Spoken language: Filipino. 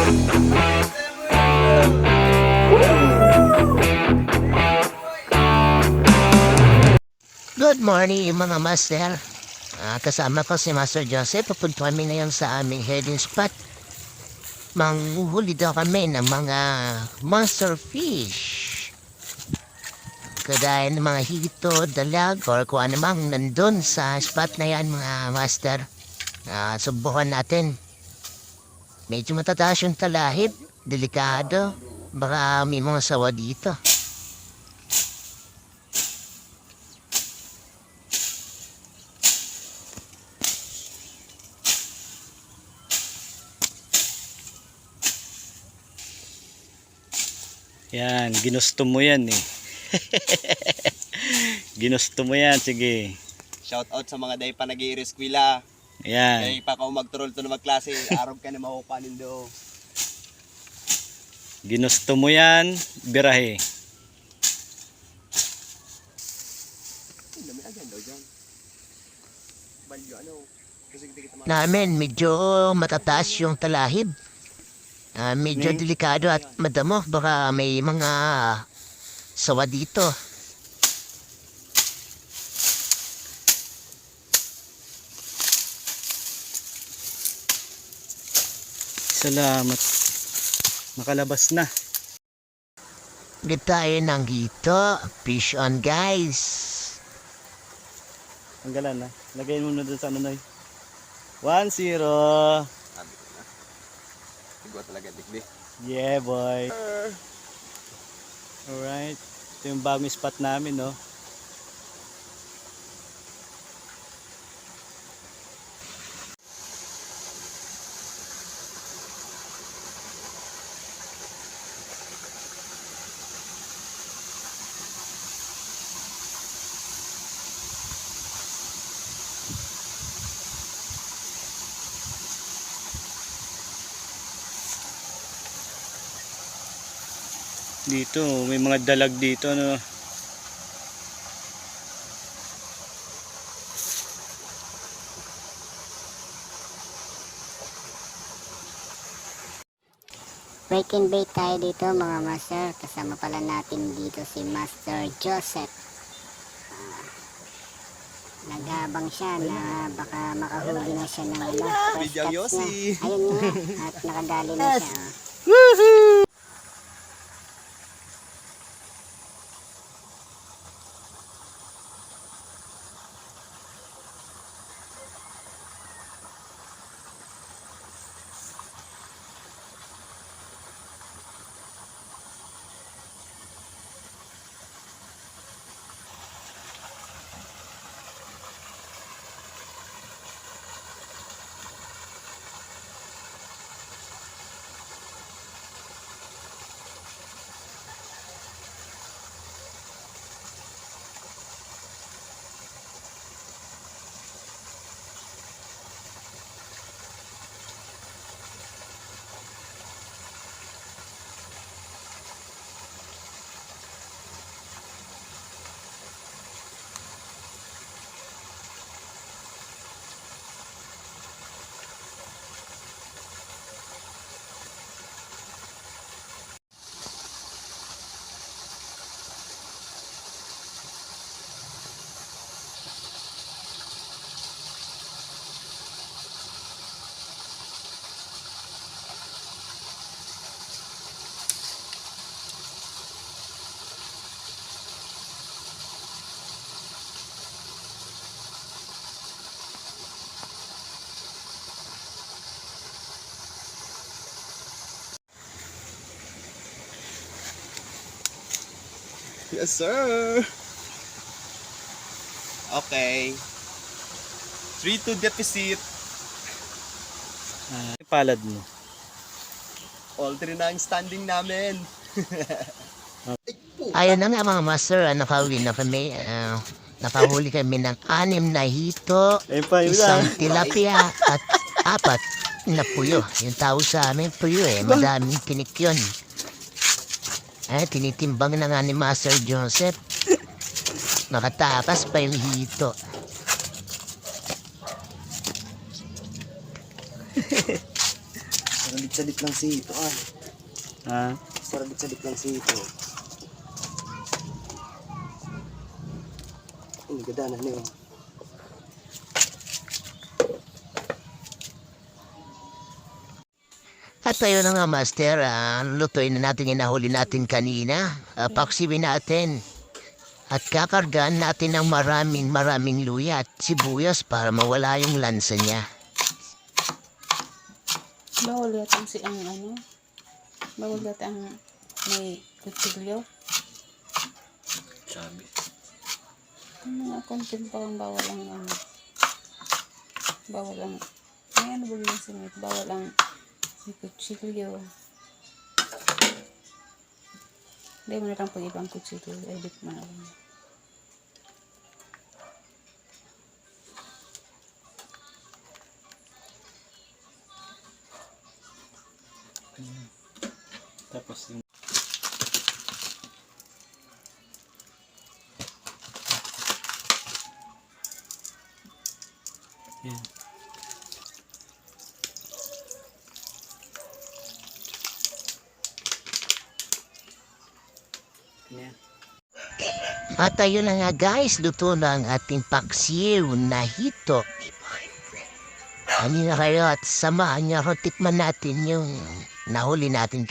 Good morning mga master. Kasama ko si Master Joseph. Papunta kami ngayon sa aming heading spot. Manghuhuli daw kami ng mga monster fish. Kagaya ng mga hito, dalag, or kung ano mang nandun sa spot na yan mga master. Subukan natin. Medyo matataas yung talahib. Delikado. Baka may mga sawa dito. Yan, ginusto mo yan eh. Ginusto mo yan, sige. Shout out sa mga day pa nag-i-reskwila. Yan. Day pa ka magturol to na magklase. Arog ka na makupanin do. Ginusto mo yan, birahe. Dami agad daw dyan. Balyo ano. Kasi kita Namin medyo matataas yung talahib. Medyo delikado at madamo. Baka may mga sawa dito. Salamat. Nakalabas na. Ulit tayo ng hito. Fish on guys. Tanggalan na. Lagay mo na doon sa ano na 1-0. Siguro talaga dikdi. Yeah boy. Alright. Ito yung bagong spot namin, no. Dito, may mga dalag dito, no. Break and bait tayo dito mga master. Kasama pala natin dito si Master Joseph. Naghabang siya na baka makahuli na siya ng first Video catch Yossi. niya. Ayun nga, at nakadali na siya. Yes sir. Okay. 3-2 deficit. Palad mo. All 3 na ang standing namin. Ayun na nga mga master. Nakahuli na kami. Nakahuli kami ng 6 na hito. Ayun pa, yun Isang lang. tilapia at 4 na puyo. Yung tao sa amin puyo eh. Madaming tinik yun. Tinitimbang na nga ni Master Joseph. Nakatakas pa yung hito. Salit-salit lang si ito ah. Ha? Salit-salit lang si ito. Ang ganda na niyo. At tayo na nga, Master. Lutuin na natin yung nahuli natin kanina. Paksiwin natin. At kakargaan natin ng maraming luya at sibuyas para mawala yung lansa niya. Bawal yata ang ano? Bawal yata ang may kutsilyo? Sabi. Mga content parang bawal ang ano. Bawal ang, may ano ba yung singit? Bawal ang may kutsilyo. Hindi mo na lang pag ibang kutsilyo. Edit mo na lang. Tapos yung yan. Yan. At ayun na nga guys, luto na ang ating paksiw na hito. Ano na kayo at samahan niyo, tikman natin yung nahuli natin